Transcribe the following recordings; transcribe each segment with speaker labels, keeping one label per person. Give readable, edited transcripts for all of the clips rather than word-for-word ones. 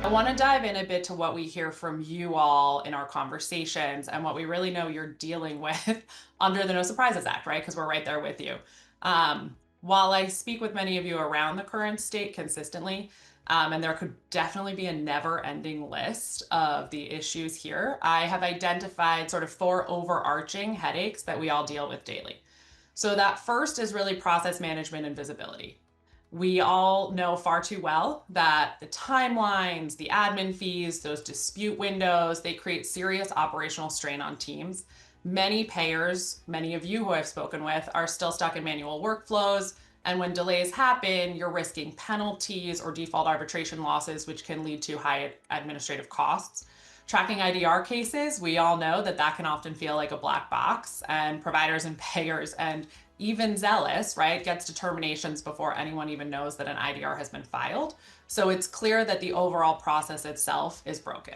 Speaker 1: I want to dive in a bit to what we hear from you all in our conversations and what we really know you're dealing with under the No Surprises Act, right? Because we're right there with you. While I speak with many of you around the current state consistently, and there could definitely be a never ending list of the issues here, I have identified sort of four overarching headaches that we all deal with daily. So, that first is really process management and visibility. We all know far too well that the timelines, the admin fees, those dispute windows, they create serious operational strain on teams. Many payers, many of you who I've spoken with, are still stuck in manual workflows. And when delays happen, you're risking penalties or default arbitration losses, which can lead to high administrative costs. Tracking IDR cases, we all know that that can often feel like a black box, and providers and payers and even Zealous, right, gets determinations before anyone even knows that an IDR has been filed. So it's clear that the overall process itself is broken.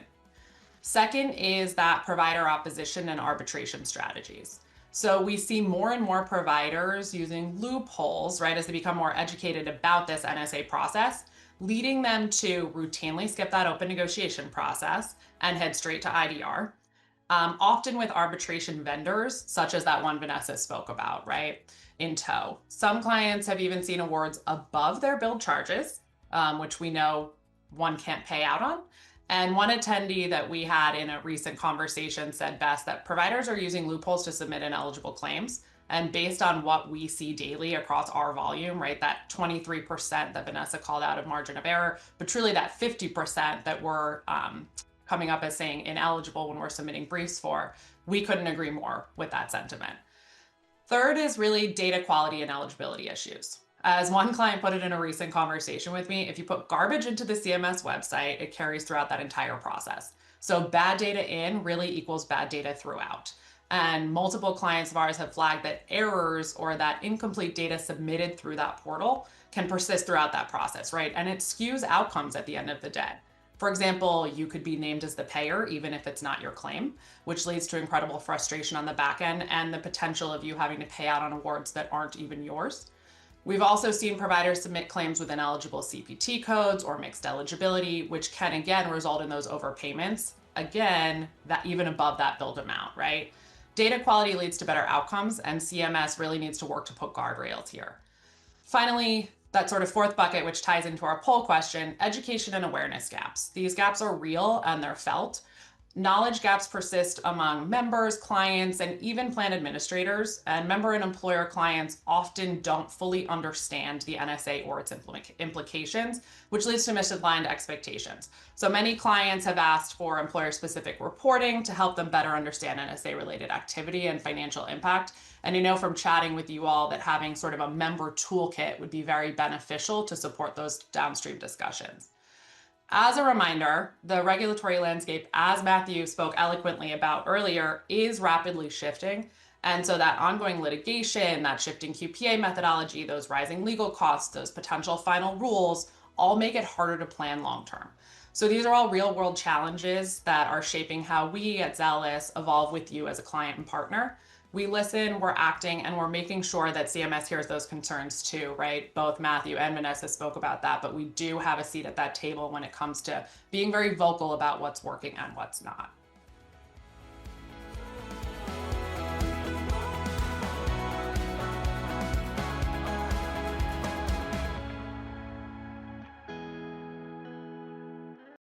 Speaker 1: Second is that provider opposition and arbitration strategies. So we see more and more providers using loopholes, right, as they become more educated about this NSA process, leading them to routinely skip that open negotiation process and head straight to IDR. Often with arbitration vendors, such as that one Vanessa spoke about, right, in tow. Some clients have even seen awards above their billed charges, which we know one can't pay out on. And one attendee that we had in a recent conversation said best that providers are using loopholes to submit ineligible claims. And based on what we see daily across our volume, right, that 23% that Vanessa called out of margin of error, but truly that 50% that we're coming up as saying ineligible when we're submitting briefs for, we couldn't agree more with that sentiment. Third is really data quality and eligibility issues. As one client put it in a recent conversation with me, if you put garbage into the CMS website, it carries throughout that entire process. So bad data in really equals bad data throughout. And multiple clients of ours have flagged that errors or that incomplete data submitted through that portal can persist throughout that process, right? And it skews outcomes at the end of the day. For example, you could be named as the payer, even if it's not your claim, which leads to incredible frustration on the back end and the potential of you having to pay out on awards that aren't even yours. We've also seen providers submit claims with ineligible CPT codes or mixed eligibility, which can again result in those overpayments. Again, that even above that billed amount, right? Data quality leads to better outcomes, and CMS really needs to work to put guardrails here. Finally, that sort of fourth bucket, which ties into our poll question, education and awareness gaps. These gaps are real and they're felt. Knowledge gaps persist among members, clients, and even plan administrators, and member and employer clients often don't fully understand the NSA or its implications, which leads to misaligned expectations. So many clients have asked for employer-specific reporting to help them better understand NSA-related activity and financial impact. And I know from chatting with you all that having sort of a member toolkit would be very beneficial to support those downstream discussions. As a reminder, the regulatory landscape, as Matthew spoke eloquently about earlier, is rapidly shifting. And so that ongoing litigation, that shifting QPA methodology, those rising legal costs, those potential final rules, all make it harder to plan long term. So these are all real world challenges that are shaping how we at Zealous evolve with you as a client and partner. We listen, we're acting, and we're making sure that CMS hears those concerns too, right? Both Matthew and Vanessa spoke about that, but we do have a seat at that table when it comes to being very vocal about what's working and what's not.